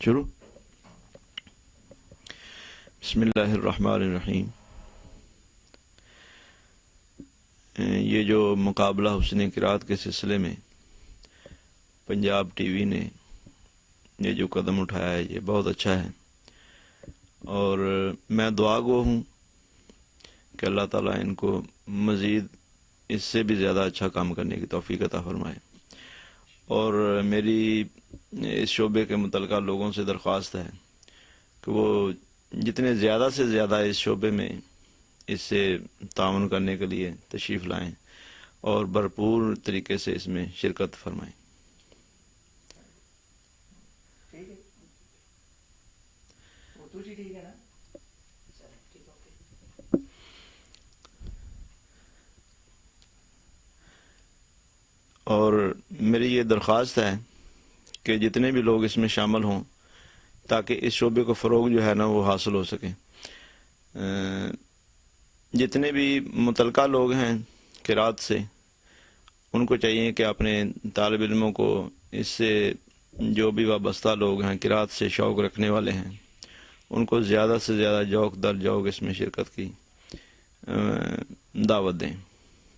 شروع. بسم اللہ الرحمن الرحیم. یہ جو مقابلہ حسن قرات کے سلسلے میں پنجاب ٹی وی نے یہ جو قدم اٹھایا ہے یہ بہت اچھا ہے، اور میں دعا گو ہوں کہ اللہ تعالیٰ ان کو مزید اس سے بھی زیادہ اچھا کام کرنے کی توفیق عطا فرمائے. اور میری اس شعبے کے متعلقہ لوگوں سے درخواست ہے کہ وہ جتنے زیادہ سے زیادہ اس شعبے میں اس سے تعاون کرنے کے لیے تشریف لائیں اور بھرپور طریقے سے اس میں شرکت فرمائیں. اور میری یہ درخواست ہے کہ جتنے بھی لوگ اس میں شامل ہوں تاکہ اس شعبے کو فروغ جو ہے نا وہ حاصل ہو سکے. جتنے بھی متعلقہ لوگ ہیں قرات سے، ان کو چاہیے کہ اپنے طالب علموں کو اس سے جو بھی وابستہ لوگ ہیں قرات سے شوق رکھنے والے ہیں ان کو زیادہ سے زیادہ جوق در جوق اس میں شرکت کی دعوت دیں.